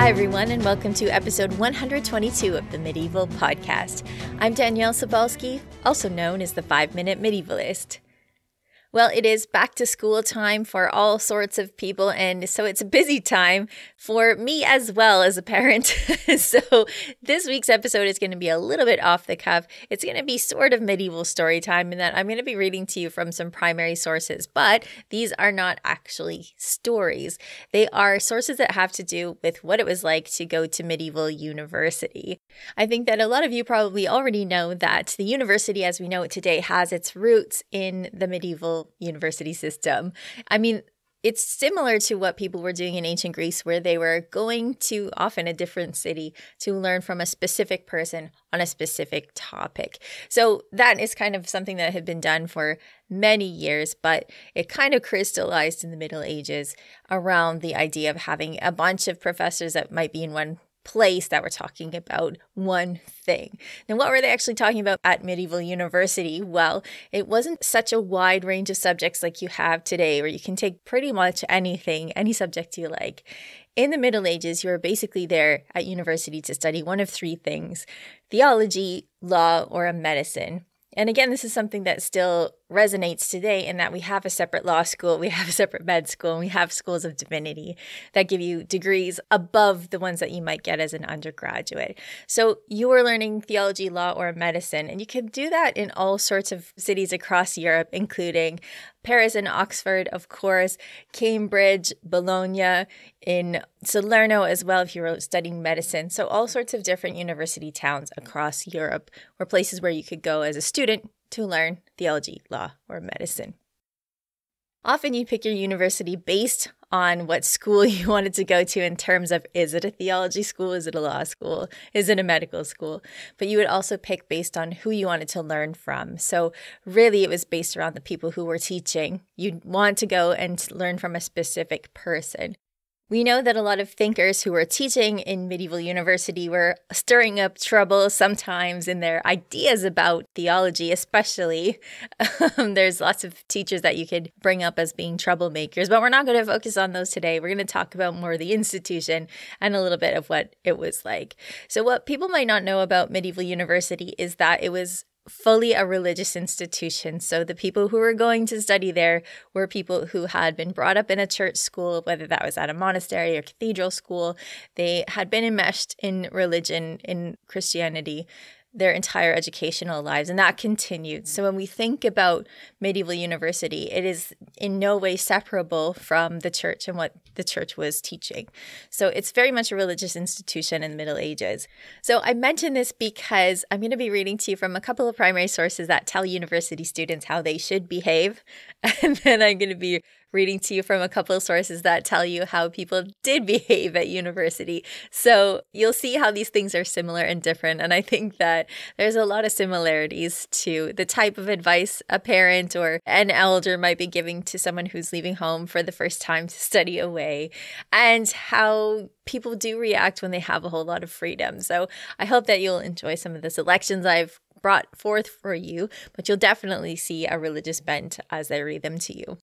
Hi, everyone, and welcome to episode 122 of the Medieval Podcast. I'm Danièle Sobalski, also known as the 5-Minute Medievalist. Well, it is back to school time for all sorts of people, and so it's a busy time for me as well as a parent. So this week's episode is going to be a little bit off the cuff. It's going to be sort of medieval story time in that I'm going to be reading to you from some primary sources, but these are not actually stories. They are sources that have to do with what it was like to go to medieval university. I think that a lot of you probably already know that the university as we know it today has its roots in the medieval university system. I mean, it's similar to what people were doing in ancient Greece, where they were going to often a different city to learn from a specific person on a specific topic. So that is kind of something that had been done for many years, but it kind of crystallized in the Middle Ages around the idea of having a bunch of professors that might be in one place that were talking about one thing. Now, what were they actually talking about at medieval university? Well, it wasn't such a wide range of subjects like you have today, where you can take pretty much anything, any subject you like. In the Middle Ages, you were basically there at university to study one of three things: theology, law, or a medicine. And again, this is something that still resonates today in that we have a separate law school, we have a separate med school, and we have schools of divinity that give you degrees above the ones that you might get as an undergraduate. So you were learning theology, law, or medicine, and you can do that in all sorts of cities across Europe, including Paris and Oxford, of course, Cambridge, Bologna, in Salerno as well if you were studying medicine. So all sorts of different university towns across Europe were places where you could go as a student to learn theology, law, or medicine. Often you pick your university based on what school you wanted to go to in terms of, is it a theology school? Is it a law school? Is it a medical school? But you would also pick based on who you wanted to learn from. So really it was based around the people who were teaching. You'd want to go and learn from a specific person. We know that a lot of thinkers who were teaching in medieval university were stirring up trouble sometimes in their ideas about theology, especially. There's lots of teachers that you could bring up as being troublemakers, but we're not going to focus on those today. We're going to talk about more the institution and a little bit of what it was like. So what people might not know about medieval university is that it was fully a religious institution. So the people who were going to study there were people who had been brought up in a church school, whether that was at a monastery or cathedral school. They had been enmeshed in religion, in Christianity, their entire educational lives, and that continued. So when we think about medieval university, it is in no way separable from the church and what the church was teaching. So it's very much a religious institution in the Middle Ages. So I mention this because I'm going to be reading to you from a couple of primary sources that tell university students how they should behave. And then I'm going to be reading to you from a couple of sources that tell you how people did behave at university. So you'll see how these things are similar and different. And I think that there's a lot of similarities to the type of advice a parent or an elder might be giving to someone who's leaving home for the first time to study away, and how people do react when they have a whole lot of freedom. So I hope that you'll enjoy some of the selections I've brought forth for you, but you'll definitely see a religious bent as I read them to you.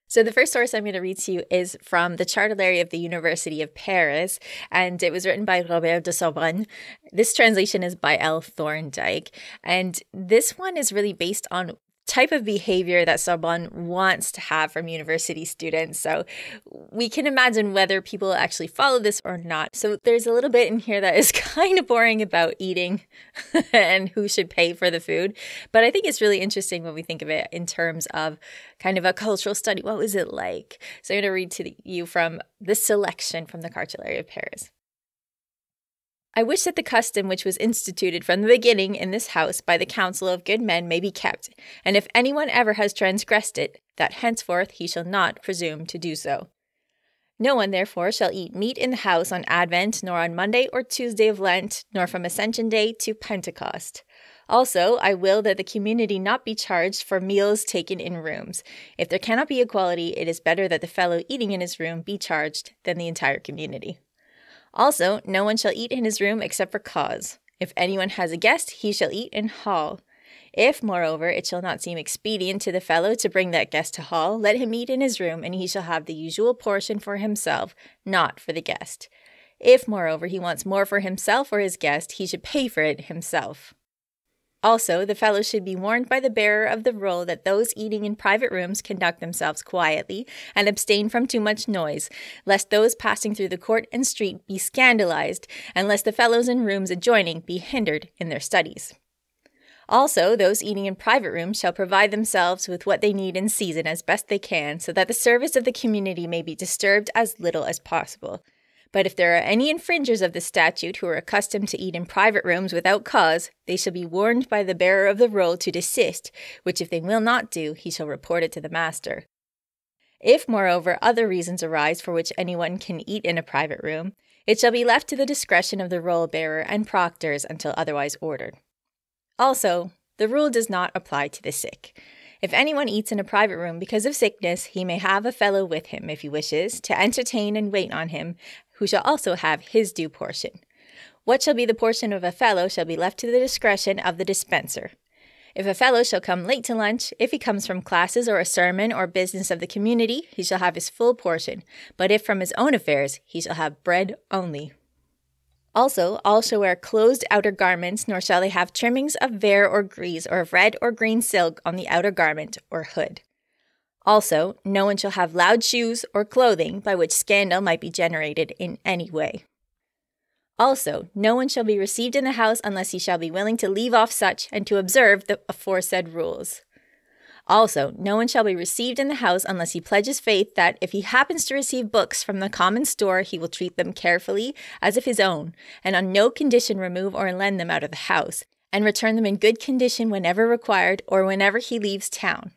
So the first source I'm going to read to you is from the Chartulary of the University of Paris, and it was written by Robert de Sorbonne. This translation is by L. Thorndike, and this one is really based on type of behavior that Sorbonne wants to have from university students. So we can imagine whether people actually follow this or not. So there's a little bit in here that is kind of boring about eating and who should pay for the food. But I think it's really interesting when we think of it in terms of kind of a cultural study. What was it like? So I'm going to read to you from this selection from the Cartulary of Paris. I wish that the custom which was instituted from the beginning in this house by the counsel of good men may be kept, and if anyone ever has transgressed it, that henceforth he shall not presume to do so. No one, therefore, shall eat meat in the house on Advent, nor on Monday or Tuesday of Lent, nor from Ascension Day to Pentecost. Also, I will that the community not be charged for meals taken in rooms. If there cannot be equality, it is better that the fellow eating in his room be charged than the entire community. Also, no one shall eat in his room except for cause. If anyone has a guest, he shall eat in hall. If, moreover, it shall not seem expedient to the fellow to bring that guest to hall, let him eat in his room, and he shall have the usual portion for himself, not for the guest. If, moreover, he wants more for himself or his guest, he should pay for it himself. Also, the fellow should be warned by the bearer of the roll that those eating in private rooms conduct themselves quietly and abstain from too much noise, lest those passing through the court and street be scandalized, and lest the fellows in rooms adjoining be hindered in their studies. Also, those eating in private rooms shall provide themselves with what they need in season as best they can, so that the service of the community may be disturbed as little as possible. But if there are any infringers of the statute who are accustomed to eat in private rooms without cause, they shall be warned by the bearer of the roll to desist, which if they will not do, he shall report it to the master. If, moreover, other reasons arise for which anyone can eat in a private room, it shall be left to the discretion of the roll bearer and proctors until otherwise ordered. Also, the rule does not apply to the sick. If anyone eats in a private room because of sickness, he may have a fellow with him, if he wishes, to entertain and wait on him, who shall also have his due portion. What shall be the portion of a fellow shall be left to the discretion of the dispenser. If a fellow shall come late to lunch, if he comes from classes or a sermon or business of the community, he shall have his full portion, but if from his own affairs, he shall have bread only. Also, all shall wear closed outer garments, nor shall they have trimmings of vair or gris or of red or green silk on the outer garment or hood. Also, no one shall have loud shoes or clothing by which scandal might be generated in any way. Also, no one shall be received in the house unless he shall be willing to leave off such and to observe the aforesaid rules. Also, no one shall be received in the house unless he pledges faith that if he happens to receive books from the common store, he will treat them carefully as if his own, and on no condition remove or lend them out of the house, and return them in good condition whenever required or whenever he leaves town.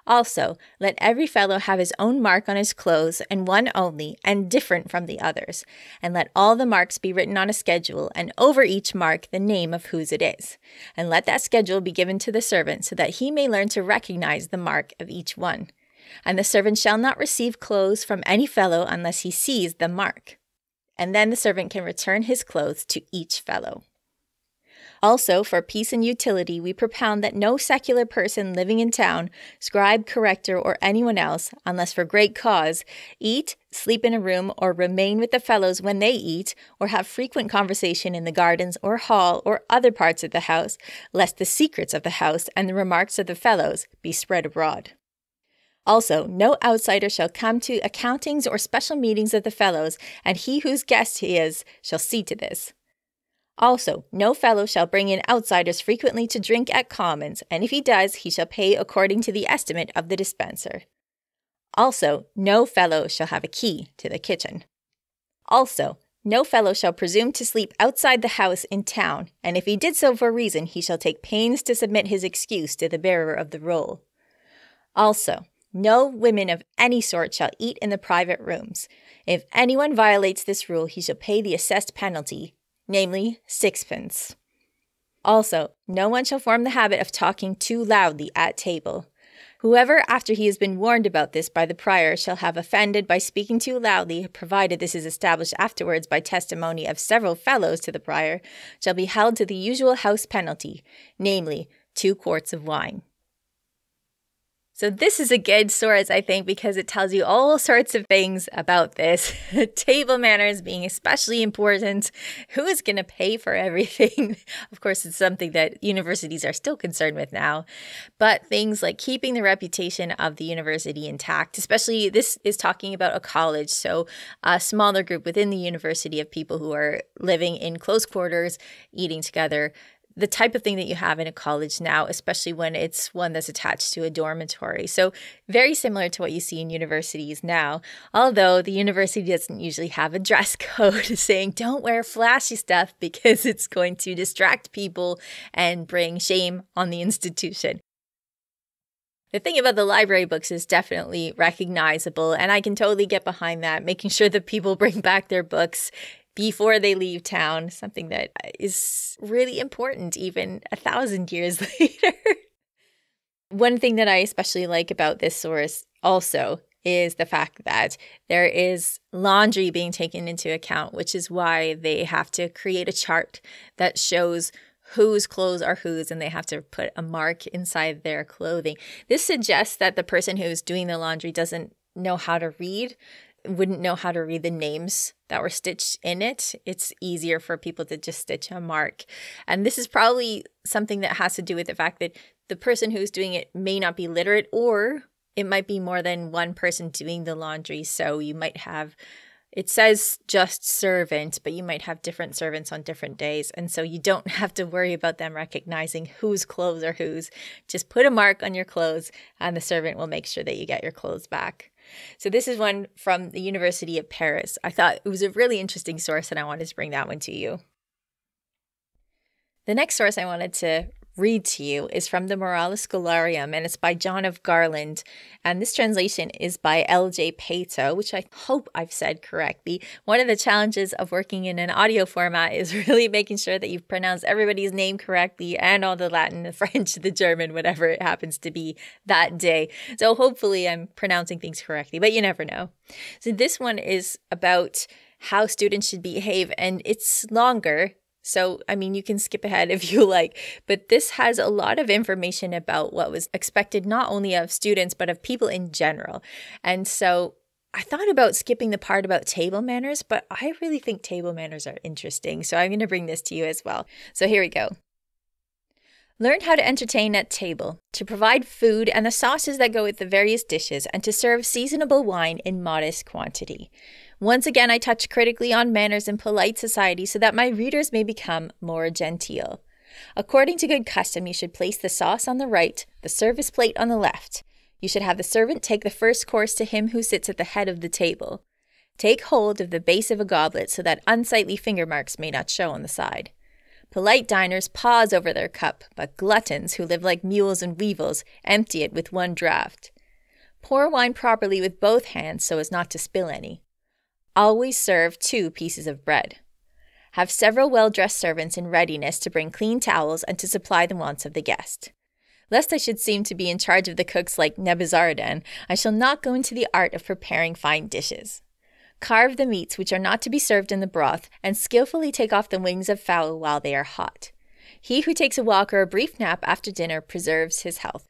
Also, let every fellow have his own mark on his clothes, and one only, and different from the others. And let all the marks be written on a schedule, and over each mark the name of whose it is. And let that schedule be given to the servant, so that he may learn to recognize the mark of each one. And the servant shall not receive clothes from any fellow unless he sees the mark. And then the servant can return his clothes to each fellow. Also, for peace and utility, we propound that no secular person living in town, scribe, corrector, or anyone else, unless for great cause, eat, sleep in a room, or remain with the fellows when they eat, or have frequent conversation in the gardens or hall or other parts of the house, lest the secrets of the house and the remarks of the fellows be spread abroad. Also, no outsider shall come to accountings or special meetings of the fellows, and he whose guest he is shall see to this. Also, no fellow shall bring in outsiders frequently to drink at commons, and if he does, he shall pay according to the estimate of the dispenser. Also, no fellow shall have a key to the kitchen. Also, no fellow shall presume to sleep outside the house in town, and if he did so for a reason, he shall take pains to submit his excuse to the bearer of the roll. Also, no women of any sort shall eat in the private rooms. If anyone violates this rule, he shall pay the assessed penalty, namely 6 pence. Also, no one shall form the habit of talking too loudly at table. Whoever, after he has been warned about this by the prior, shall have offended by speaking too loudly, provided this is established afterwards by testimony of several fellows to the prior, shall be held to the usual house penalty, namely 2 quarts of wine. So this is a good source, I think, because it tells you all sorts of things about this. Table manners being especially important. Who is going to pay for everything? Of course, it's something that universities are still concerned with now. But things like keeping the reputation of the university intact, especially this is talking about a college, so a smaller group within the university of people who are living in close quarters, eating together. The type of thing that you have in a college now, especially when it's one that's attached to a dormitory. So very similar to what you see in universities now, although the university doesn't usually have a dress code saying don't wear flashy stuff because it's going to distract people and bring shame on the institution. The thing about the library books is definitely recognizable, and I can totally get behind that, making sure that people bring back their books before they leave town, something that is really important even 1,000 years later. One thing that I especially like about this source also is the fact that there is laundry being taken into account, which is why they have to create a chart that shows whose clothes are whose, and they have to put a mark inside their clothing. This suggests that the person who's doing the laundry doesn't know how to read, wouldn't know how to read the names that were stitched in it. It's easier for people to just stitch a mark. And this is probably something that has to do with the fact that the person who's doing it may not be literate, or it might be more than one person doing the laundry. So you might have, it says just servant, but you might have different servants on different days. And so you don't have to worry about them recognizing whose clothes are whose. Just put a mark on your clothes and the servant will make sure that you get your clothes back. So this is one from the University of Paris. I thought it was a really interesting source and I wanted to bring that one to you. The next source I wanted to read to you is from the Moralis Scholarium, and it's by John of Garland. And this translation is by L.J. Pato, which I hope I've said correctly. One of the challenges of working in an audio format is really making sure that you've pronounced everybody's name correctly and all the Latin, the French, the German, whatever it happens to be that day. So hopefully I'm pronouncing things correctly, but you never know. So this one is about how students should behave, and it's longer. So, I mean, you can skip ahead if you like, but this has a lot of information about what was expected not only of students, but of people in general. And so I thought about skipping the part about table manners, but I really think table manners are interesting. So I'm going to bring this to you as well. So here we go. Learn how to entertain at table, to provide food and the sauces that go with the various dishes, and to serve seasonable wine in modest quantity. Once again, I touch critically on manners in polite society so that my readers may become more genteel. According to good custom, you should place the sauce on the right, the service plate on the left. You should have the servant take the first course to him who sits at the head of the table. Take hold of the base of a goblet so that unsightly finger marks may not show on the side. Polite diners pause over their cup, but gluttons who live like mules and weevils empty it with one draught. Pour wine properly with both hands so as not to spill any. Always serve 2 pieces of bread. Have several well-dressed servants in readiness to bring clean towels and to supply the wants of the guest. Lest I should seem to be in charge of the cooks like Nebuzaradan, I shall not go into the art of preparing fine dishes. Carve the meats which are not to be served in the broth, and skillfully take off the wings of fowl while they are hot. He who takes a walk or a brief nap after dinner preserves his health.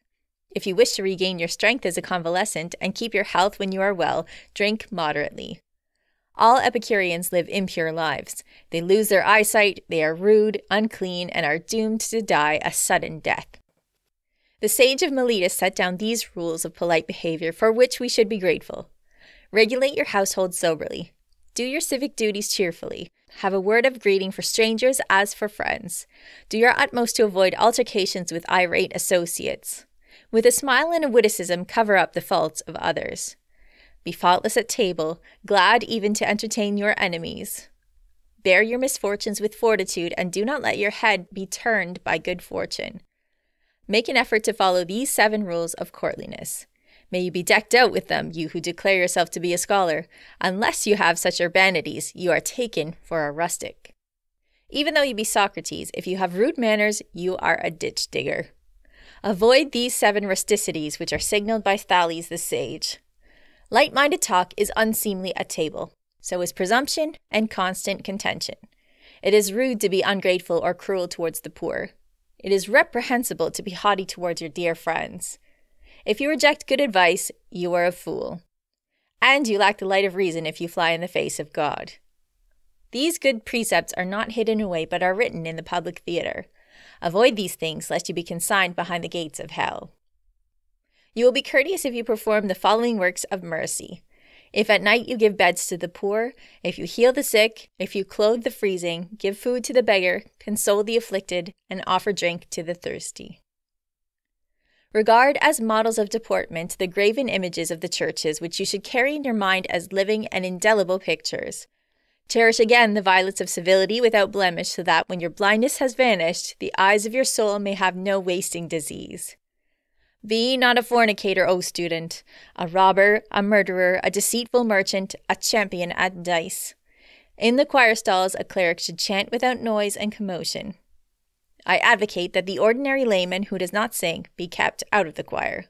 If you wish to regain your strength as a convalescent and keep your health when you are well, drink moderately. All Epicureans live impure lives. They lose their eyesight, they are rude, unclean, and are doomed to die a sudden death. The sage of Miletus set down these rules of polite behavior for which we should be grateful. Regulate your household soberly. Do your civic duties cheerfully. Have a word of greeting for strangers as for friends. Do your utmost to avoid altercations with irate associates. With a smile and a witticism, cover up the faults of others. Be faultless at table, glad even to entertain your enemies. Bear your misfortunes with fortitude, and do not let your head be turned by good fortune. Make an effort to follow these 7 rules of courtliness. May you be decked out with them, you who declare yourself to be a scholar. Unless you have such urbanities, you are taken for a rustic. Even though you be Socrates, if you have rude manners, you are a ditch digger. Avoid these 7 rusticities which are signaled by Thales the sage. Light-minded talk is unseemly at table. So is presumption and constant contention. It is rude to be ungrateful or cruel towards the poor. It is reprehensible to be haughty towards your dear friends. If you reject good advice, you are a fool. And you lack the light of reason if you fly in the face of God. These good precepts are not hidden away, but are written in the public theater. Avoid these things, lest you be consigned behind the gates of hell. You will be courteous if you perform the following works of mercy. If at night you give beds to the poor, if you heal the sick, if you clothe the freezing, give food to the beggar, console the afflicted, and offer drink to the thirsty. Regard as models of deportment the graven images of the churches which you should carry in your mind as living and indelible pictures. Cherish again the violets of civility without blemish, so that when your blindness has vanished, the eyes of your soul may have no wasting disease. Be not a fornicator, O student, a robber, a murderer, a deceitful merchant, a champion at dice. In the choir stalls, a cleric should chant without noise and commotion. I advocate that the ordinary layman who does not sing be kept out of the choir.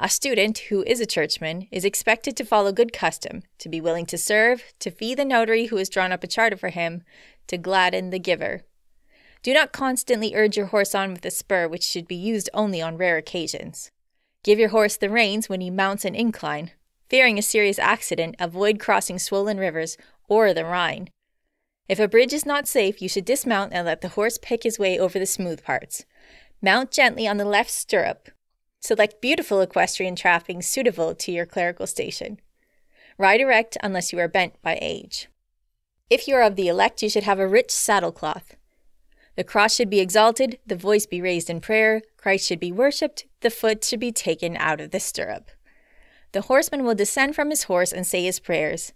A student who is a churchman is expected to follow good custom, to be willing to serve, to fee the notary who has drawn up a charter for him, to gladden the giver. Do not constantly urge your horse on with a spur, which should be used only on rare occasions. Give your horse the reins when he mounts an incline. Fearing a serious accident, avoid crossing swollen rivers or the Rhine. If a bridge is not safe, you should dismount and let the horse pick his way over the smooth parts. Mount gently on the left stirrup. Select beautiful equestrian trappings suitable to your clerical station. Ride erect unless you are bent by age. If you are of the elect, you should have a rich saddlecloth. The cross should be exalted, the voice be raised in prayer, Christ should be worshipped, the foot should be taken out of the stirrup. The horseman will descend from his horse and say his prayers.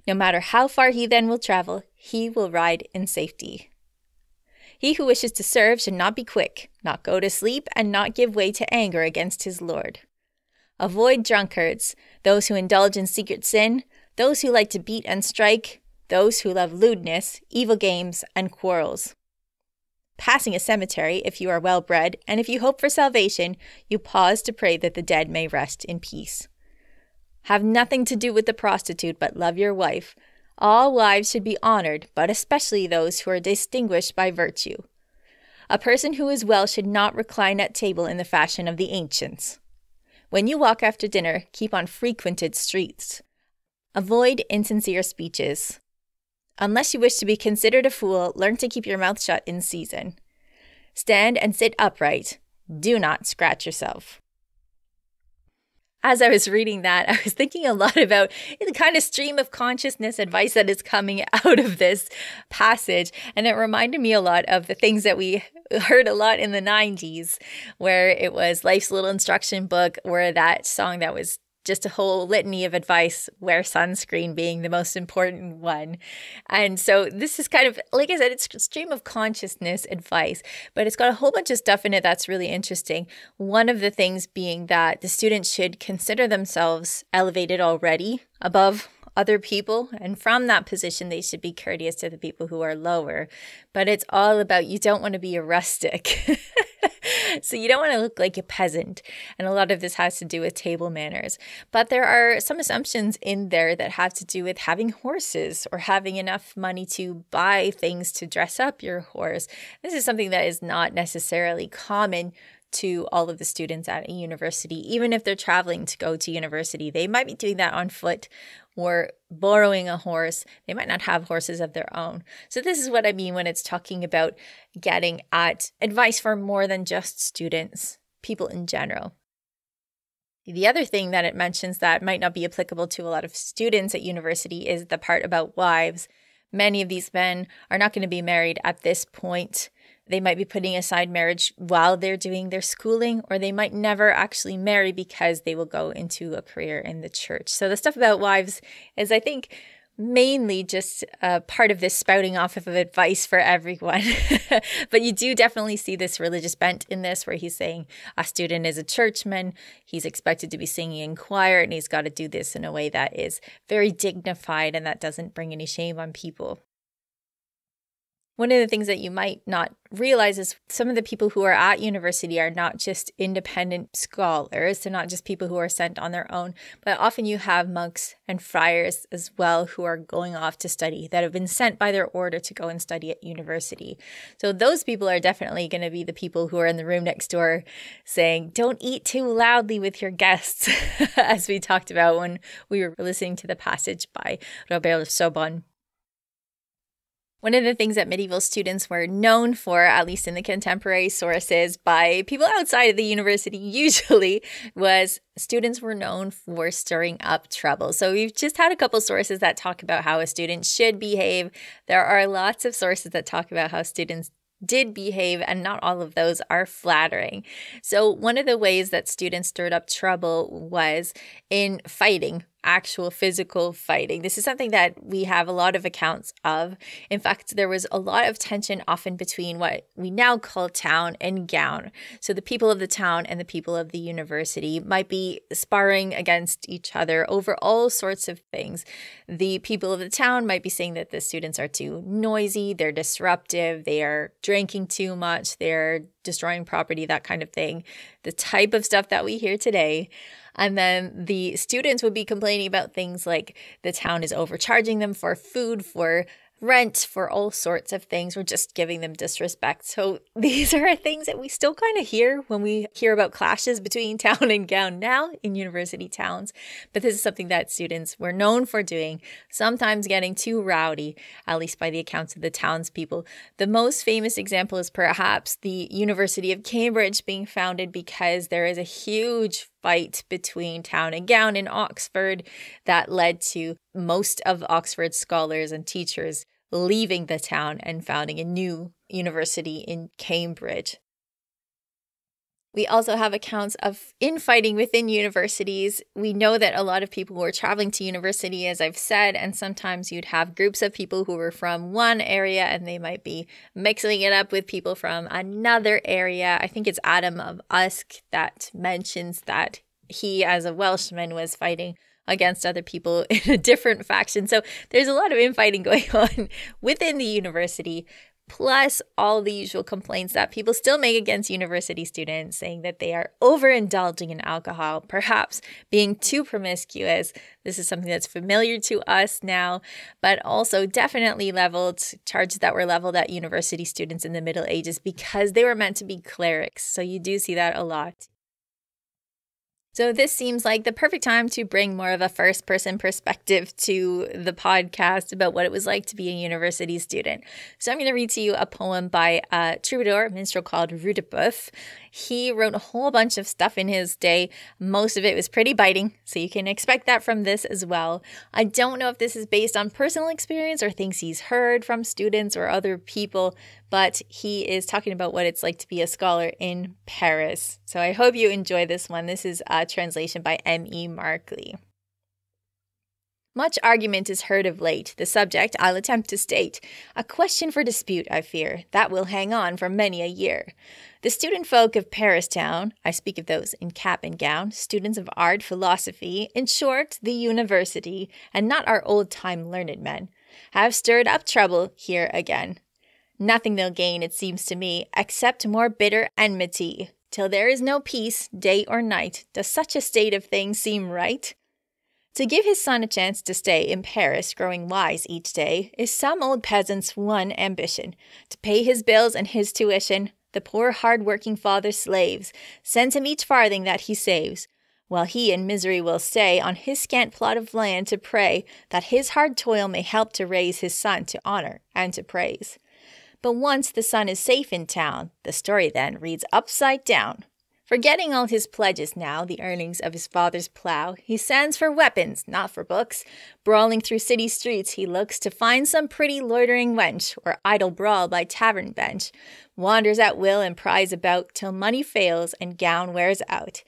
No matter how far he then will travel, he will ride in safety. He who wishes to serve should not be quick, not go to sleep, and not give way to anger against his lord. Avoid drunkards, those who indulge in secret sin, those who like to beat and strike, those who love lewdness, evil games, and quarrels. Passing a cemetery, if you are well bred, and if you hope for salvation, you pause to pray that the dead may rest in peace. Have nothing to do with the prostitute, but love your wife. All wives should be honored, but especially those who are distinguished by virtue. A person who is well should not recline at table in the fashion of the ancients. When you walk after dinner, keep on frequented streets. Avoid insincere speeches. Unless you wish to be considered a fool, learn to keep your mouth shut in season. Stand and sit upright. Do not scratch yourself. As I was reading that, I was thinking a lot about the kind of stream of consciousness advice that is coming out of this passage. And it reminded me a lot of the things that we heard a lot in the 90s, where it was Life's Little Instruction Book, where that song that was just a whole litany of advice, wear sunscreen being the most important one. And so this is kind of, like I said, it's a stream of consciousness advice, but it's got a whole bunch of stuff in it that's really interesting. One of the things being that the students should consider themselves elevated already above other people, and from that position they should be courteous to the people who are lower. But it's all about, you don't want to be a rustic. So you don't want to look like a peasant. And a lot of this has to do with table manners. But there are some assumptions in there that have to do with having horses or having enough money to buy things to dress up your horse. This is something that is not necessarily common to all of the students at a university. Even if they're traveling to go to university, they might be doing that on foot or borrowing a horse. They might not have horses of their own. So this is what I mean when it's talking about getting at advice for more than just students, people in general. The other thing that it mentions that might not be applicable to a lot of students at university is the part about wives. Many of these men are not going to be married at this point. They might be putting aside marriage while they're doing their schooling, or they might never actually marry because they will go into a career in the church. So the stuff about wives is, I think, mainly just a part of this spouting off of advice for everyone. But you do definitely see this religious bent in this, where he's saying a student is a churchman, he's expected to be singing in choir, and he's got to do this in a way that is very dignified and that doesn't bring any shame on people. One of the things that you might not realize is some of the people who are at university are not just independent scholars. They're not just people who are sent on their own, but often you have monks and friars as well who are going off to study, that have been sent by their order to go and study at university. So those people are definitely going to be the people who are in the room next door saying, don't eat too loudly with your guests, as we talked about when we were listening to the passage by Robert Sobon. One of the things that medieval students were known for, at least in the contemporary sources, by people outside of the university usually, was students were known for stirring up trouble. So we've just had a couple sources that talk about how a student should behave. There are lots of sources that talk about how students did behave, and not all of those are flattering. So one of the ways that students stirred up trouble was in fighting, actual physical fighting. This is something that we have a lot of accounts of. In fact, there was a lot of tension often between what we now call town and gown. So the people of the town and the people of the university might be sparring against each other over all sorts of things. The people of the town might be saying that the students are too noisy, they're disruptive, they are drinking too much, they're destroying property, that kind of thing. The type of stuff that we hear today. And then the students would be complaining about things like the town is overcharging them for food, for rent, for all sorts of things. We're just giving them disrespect. So these are things that we still kind of hear when we hear about clashes between town and gown now in university towns. But this is something that students were known for doing, sometimes getting too rowdy, at least by the accounts of the townspeople. The most famous example is perhaps the University of Cambridge being founded because there is a huge fight between town and gown in Oxford that led to most of Oxford's scholars and teachers leaving the town and founding a new university in Cambridge. We also have accounts of infighting within universities. We know that a lot of people were traveling to university, as I've said, and sometimes you'd have groups of people who were from one area and they might be mixing it up with people from another area. I think it's Adam of Usk that mentions that he, as a Welshman, was fighting against other people in a different faction. So there's a lot of infighting going on within the university, plus all the usual complaints that people still make against university students, saying that they are overindulging in alcohol, perhaps being too promiscuous. This is something that's familiar to us now, but also definitely charges that were leveled at university students in the Middle Ages because they were meant to be clerics. So you do see that a lot. So this seems like the perfect time to bring more of a first-person perspective to the podcast about what it was like to be a university student. So I'm going to read to you a poem by a troubadour, minstrel called Rudibuff. He wrote a whole bunch of stuff in his day. Most of it was pretty biting, so you can expect that from this as well. I don't know if this is based on personal experience or things he's heard from students or other people, but he is talking about what it's like to be a scholar in Paris. So I hope you enjoy this one. This is a translation by M.E. Markley. Much argument is heard of late. The subject I'll attempt to state. A question for dispute, I fear, that will hang on for many a year. The student folk of Paris town, I speak of those in cap and gown, students of art, philosophy, in short, the university, and not our old-time learned men, have stirred up trouble here again. Nothing they'll gain, it seems to me, except more bitter enmity. Till there is no peace, day or night, does such a state of things seem right? To give his son a chance to stay in Paris, growing wise each day, is some old peasant's one ambition. To pay his bills and his tuition, the poor hard-working father's slaves sends him each farthing that he saves, while he in misery will stay on his scant plot of land to pray that his hard toil may help to raise his son to honor and to praise. But once the son is safe in town, the story then reads upside down. Forgetting all his pledges now, the earnings of his father's plow, he sends for weapons, not for books. Brawling through city streets, he looks to find some pretty loitering wench, or idle brawl by tavern bench. Wanders at will and pries about, till money fails and gown wears out.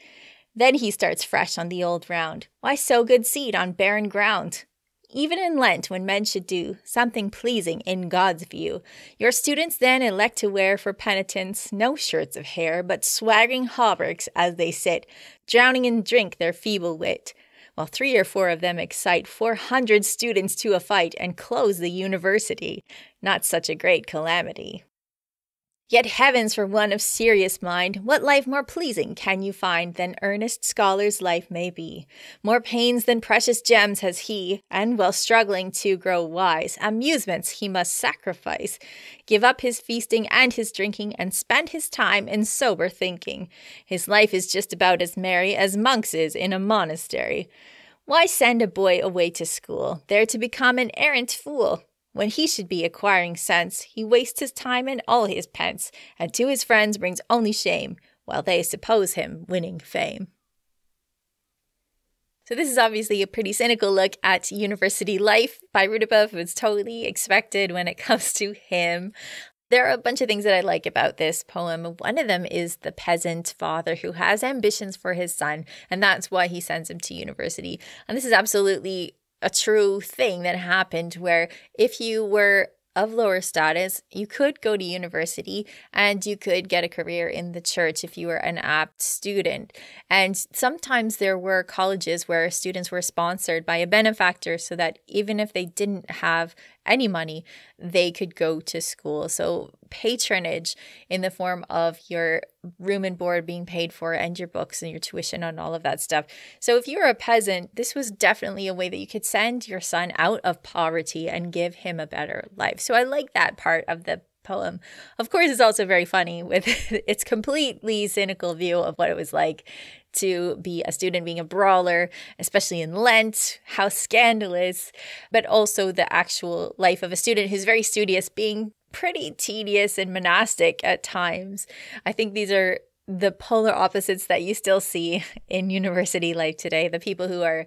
Then he starts fresh on the old round. Why sow good seed on barren ground? Even in Lent, when men should do something pleasing in God's view, your students then elect to wear for penitence no shirts of hair, but swaggering hauberks as they sit, drowning in drink their feeble wit, while 3 or 4 of them excite 400 students to a fight and close the university. Not such a great calamity. Yet heavens, for one of serious mind, what life more pleasing can you find than earnest scholar's life may be? More pains than precious gems has he, and while struggling to grow wise, amusements he must sacrifice, give up his feasting and his drinking, and spend his time in sober thinking. His life is just about as merry as monks' is in a monastery. Why send a boy away to school, there to become an errant fool? When he should be acquiring sense, he wastes his time and all his pence, and to his friends brings only shame, while they suppose him winning fame. So this is obviously a pretty cynical look at university life by Rudibuff. It's totally expected when it comes to him. There are a bunch of things that I like about this poem. One of them is the peasant father who has ambitions for his son, and that's why he sends him to university. And this is absolutely a true thing that happened, where if you were of lower status, you could go to university and you could get a career in the church if you were an apt student. And sometimes there were colleges where students were sponsored by a benefactor so that even if they didn't have any money, they could go to school. So patronage in the form of your room and board being paid for and your books and your tuition and all of that stuff. So if you were a peasant, this was definitely a way that you could send your son out of poverty and give him a better life. So I like that part of the poem. Of course, it's also very funny with its completely cynical view of what it was like to be a student, being a brawler, especially in Lent, how scandalous, but also the actual life of a student who's very studious, being pretty tedious and monastic at times. I think these are the polar opposites that you still see in university life today, the people who are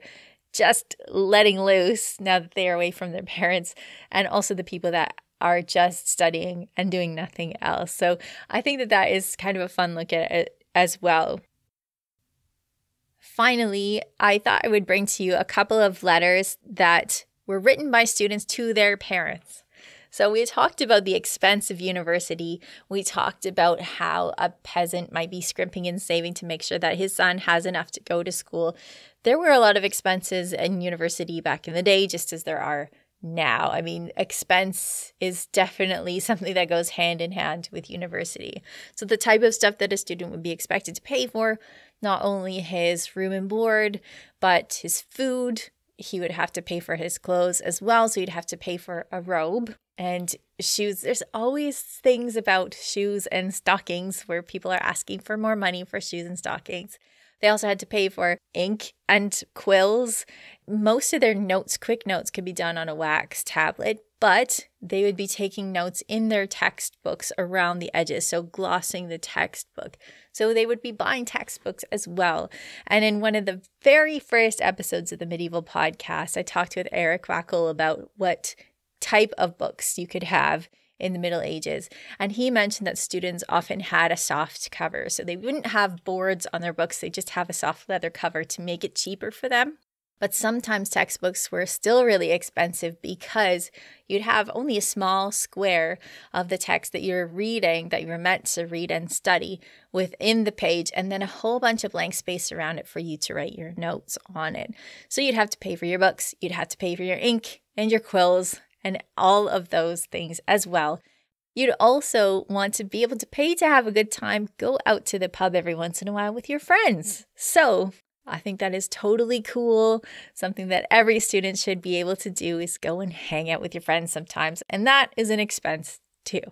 just letting loose now that they are away from their parents, and also the people that are just studying and doing nothing else. So I think that that is kind of a fun look at it as well. Finally, I thought I would bring to you a couple of letters that were written by students to their parents. So we talked about the expense of university. We talked about how a peasant might be scrimping and saving to make sure that his son has enough to go to school. There were a lot of expenses in university back in the day, just as there are now. I mean, expense is definitely something that goes hand in hand with university. So the type of stuff that a student would be expected to pay for, not only his room and board, but his food. He would have to pay for his clothes as well. So he'd have to pay for a robe and shoes. There's always things about shoes and stockings where people are asking for more money for shoes and stockings. They also had to pay for ink and quills. Most of their notes, quick notes, could be done on a wax tablet, but they would be taking notes in their textbooks around the edges, so glossing the textbook. So they would be buying textbooks as well. And in one of the very first episodes of the Medieval Podcast, I talked with Eric Wackel about what type of books you could have in the Middle Ages. And he mentioned that students often had a soft cover. So they wouldn't have boards on their books. They just have a soft leather cover to make it cheaper for them. But sometimes textbooks were still really expensive because you'd have only a small square of the text that you're reading, that you're meant to read and study within the page, and then a whole bunch of blank space around it for you to write your notes on it. So you'd have to pay for your books, you'd have to pay for your ink and your quills and all of those things as well. You'd also want to be able to pay to have a good time, go out to the pub every once in a while with your friends. So I think that is totally cool. Something that every student should be able to do is go and hang out with your friends sometimes. And that is an expense too.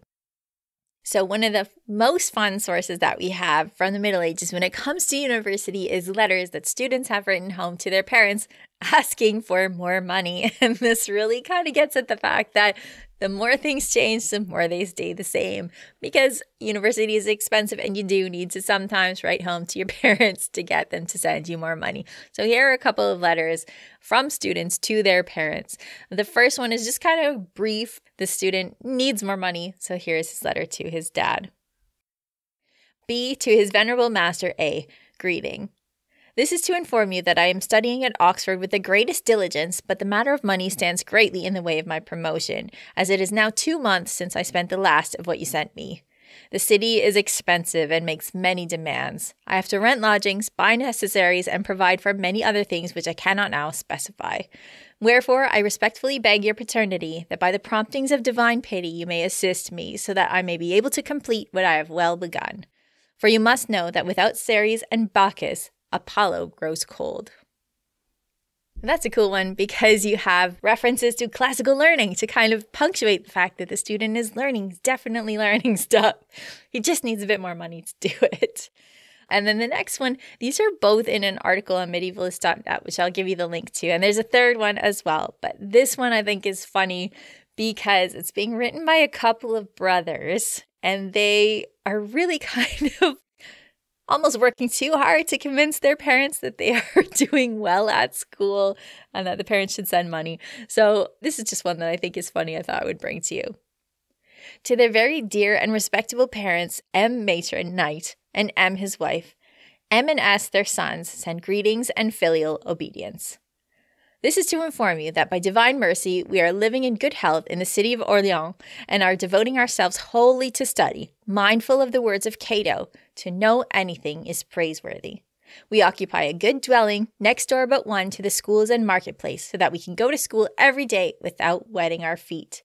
So one of the most fun sources that we have from the Middle Ages when it comes to university is letters that students have written home to their parents asking for more money. And this really kind of gets at the fact that the more things change, the more they stay the same, because university is expensive and you do need to sometimes write home to your parents to get them to send you more money. So here are a couple of letters from students to their parents. The first one is just kind of brief. The student needs more money, so here's his letter to his dad. B, to his venerable master A, greeting. This is to inform you that I am studying at Oxford with the greatest diligence, but the matter of money stands greatly in the way of my promotion, as it is now 2 months since I spent the last of what you sent me. The city is expensive and makes many demands. I have to rent lodgings, buy necessaries, and provide for many other things which I cannot now specify. Wherefore, I respectfully beg your paternity that by the promptings of divine pity you may assist me, so that I may be able to complete what I have well begun. For you must know that without Ceres and Bacchus, Apollo grows cold. And that's a cool one because you have references to classical learning to kind of punctuate the fact that the student is learning, he's definitely learning stuff. He just needs a bit more money to do it. And then the next one, these are both in an article on medievalist.net, which I'll give you the link to. And there's a third one as well. But this one I think is funny because it's being written by a couple of brothers and they are really kind of almost working too hard to convince their parents that they are doing well at school and that the parents should send money. So this is just one that I think is funny I thought I would bring to you. To their very dear and respectable parents, M. Matron, Knight, and M. his wife, M. and S. their sons, send greetings and filial obedience. This is to inform you that by divine mercy we are living in good health in the city of Orleans and are devoting ourselves wholly to study, mindful of the words of Cato, to know anything is praiseworthy. We occupy a good dwelling next door but one to the schools and marketplace so that we can go to school every day without wetting our feet.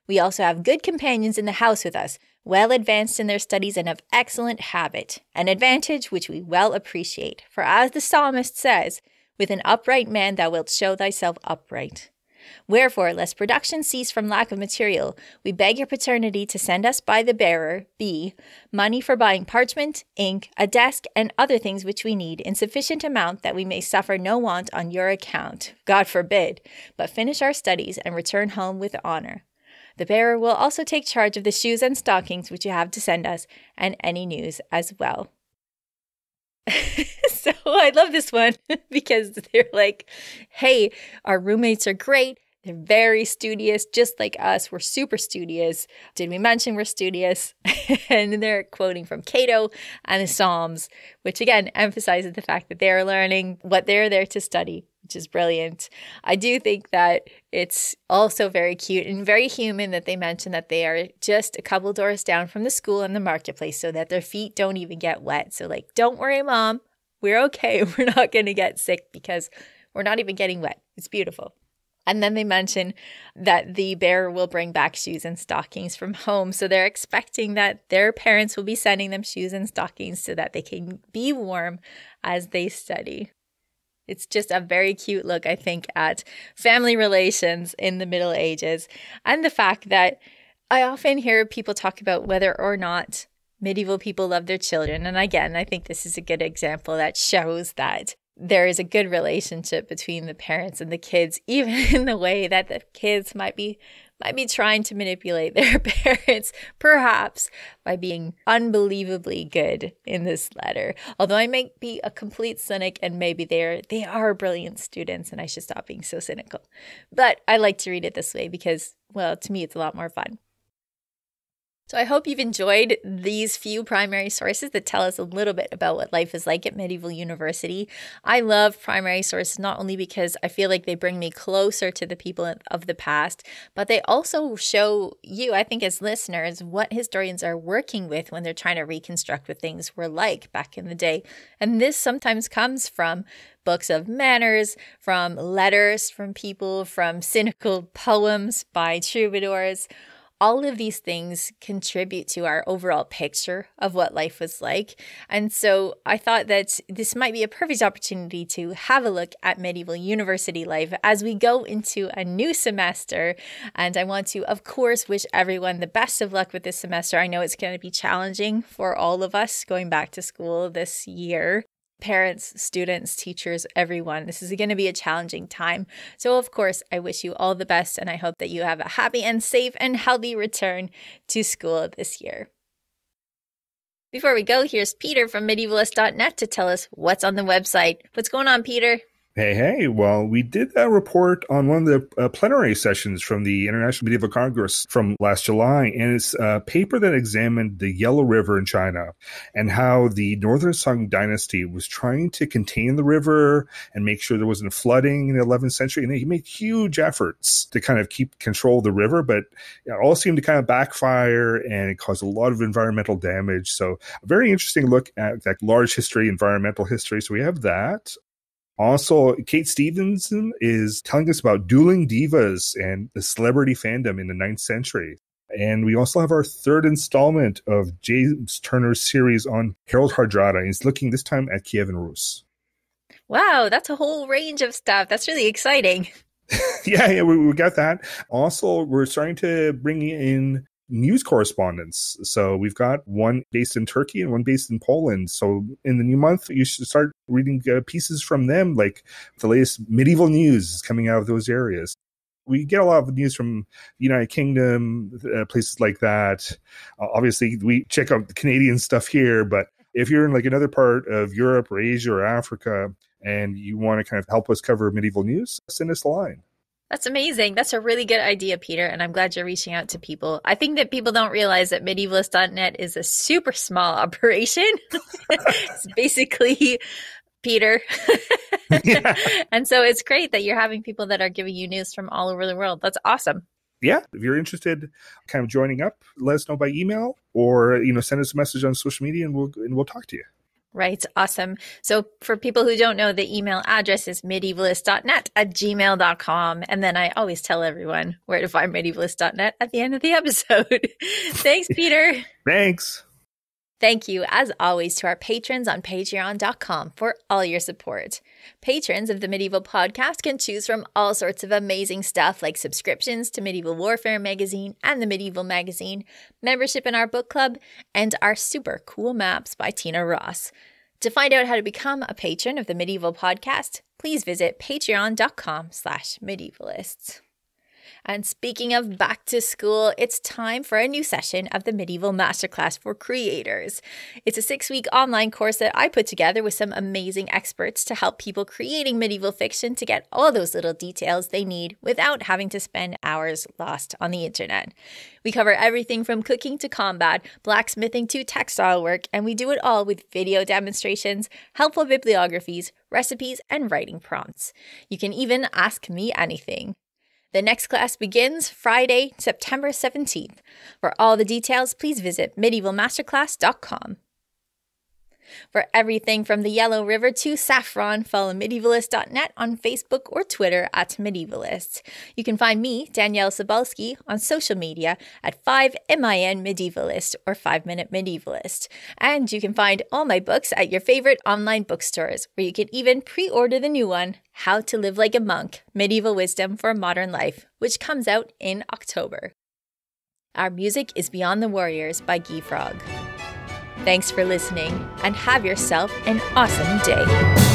We also have good companions in the house with us, well advanced in their studies and of excellent habit, an advantage which we well appreciate. For as the psalmist says, with an upright man thou wilt show thyself upright. Wherefore, lest production cease from lack of material, we beg your paternity to send us by the bearer, B, money for buying parchment, ink, a desk, and other things which we need in sufficient amount that we may suffer no want on your account, God forbid, but finish our studies and return home with honor. The bearer will also take charge of the shoes and stockings which you have to send us, and any news as well. So I love this one because they're like, hey, our roommates are great. They're very studious, just like us. We're super studious. Did we mention we're studious? And they're quoting from Cato and the Psalms, which again emphasizes the fact that they're learning what they're there to study, which is brilliant. I do think that it's also very cute and very human that they mention that they are just a couple doors down from the school and the marketplace so that their feet don't even get wet. So like, don't worry, Mom. We're okay. We're not going to get sick because we're not even getting wet. It's beautiful. And then they mention that the bearer will bring back shoes and stockings from home. So they're expecting that their parents will be sending them shoes and stockings so that they can be warm as they study. It's just a very cute look, I think, at family relations in the Middle Ages. And the fact that I often hear people talk about whether or not medieval people love their children. And again, I think this is a good example that shows that there is a good relationship between the parents and the kids, even in the way that the kids might be trying to manipulate their parents, perhaps by being unbelievably good in this letter. Although I might be a complete cynic and maybe they are brilliant students and I should stop being so cynical. But I like to read it this way because, well, to me, it's a lot more fun. So I hope you've enjoyed these few primary sources that tell us a little bit about what life is like at medieval university. I love primary sources not only because I feel like they bring me closer to the people of the past, but they also show you, I think as listeners, what historians are working with when they're trying to reconstruct what things were like back in the day. And this sometimes comes from books of manners, from letters from people, from cynical poems by troubadours. All of these things contribute to our overall picture of what life was like. And so I thought that this might be a perfect opportunity to have a look at medieval university life as we go into a new semester. And I want to, of course, wish everyone the best of luck with this semester. I know it's going to be challenging for all of us going back to school this year. Parents, students, teachers, everyone. This is going to be a challenging time. So, of course, I wish you all the best, and I hope that you have a happy and safe and healthy return to school this year. Before we go, here's Peter from medievalist.net to tell us what's on the website. What's going on, Peter? Hey. Well, we did a report on one of the plenary sessions from the International Medieval Congress from last July, and it's a paper that examined the Yellow River in China and how the Northern Song dynasty was trying to contain the river and make sure there wasn't flooding in the 11th century. And they made huge efforts to kind of keep control of the river, but it all seemed to kind of backfire and it caused a lot of environmental damage. So a very interesting look at that large history, environmental history. So we have that. Also, Kate Stevenson is telling us about dueling divas and the celebrity fandom in the 9th century. And we also have our third installment of James Turner's series on Harold Hardrada. He's looking this time at Kievan Rus. Wow, that's a whole range of stuff. That's really exciting. Yeah, we got that. Also, we're starting to bring in news correspondents. So we've got one based in Turkey and one based in Poland. So in the new month, you should start reading pieces from them, like the latest medieval news is coming out of those areas. We get a lot of news from the United Kingdom, places like that. Obviously, we check out the Canadian stuff here, but if you're in like another part of Europe or Asia or Africa and you want to kind of help us cover medieval news, send us a line. That's amazing. That's a really good idea, Peter, and I'm glad you're reaching out to people. I think that people don't realize that medievalist.net is a super small operation. It's basically Peter. Yeah. And so it's great that you're having people that are giving you news from all over the world. That's awesome. Yeah. If you're interested kind of joining up, let us know by email or, send us a message on social media and we'll talk to you. Right. Awesome. So for people who don't know, the email address is medievalist.net@gmail.com. And then I always tell everyone where to find medievalist.net at the end of the episode. Thanks, Peter. Thanks. Thank you, as always, to our patrons on patreon.com for all your support. Patrons of the Medieval Podcast can choose from all sorts of amazing stuff like subscriptions to Medieval Warfare magazine and the Medieval magazine, membership in our book club, and our super cool maps by Tina Ross. To find out how to become a patron of the Medieval Podcast, please visit patreon.com/medievalists. And speaking of back to school, it's time for a new session of the Medieval Masterclass for Creators. It's a 6-week online course that I put together with some amazing experts to help people creating medieval fiction to get all those little details they need without having to spend hours lost on the internet. We cover everything from cooking to combat, blacksmithing to textile work, and we do it all with video demonstrations, helpful bibliographies, recipes, and writing prompts. You can even ask me anything. The next class begins Friday, September 17th. For all the details, please visit medievalmasterclass.com. For everything from the Yellow River to Saffron, follow medievalist.net on Facebook or Twitter at Medievalists. You can find me, Danièle Sobalski, on social media at 5MIN Medievalist or 5 Minute Medievalist. And you can find all my books at your favorite online bookstores, where you can even pre-order the new one, How to Live Like a Monk, Medieval Wisdom for Modern Life, which comes out in October. Our music is Beyond the Warriors by Guy Frog. Thanks for listening, and have yourself an awesome day.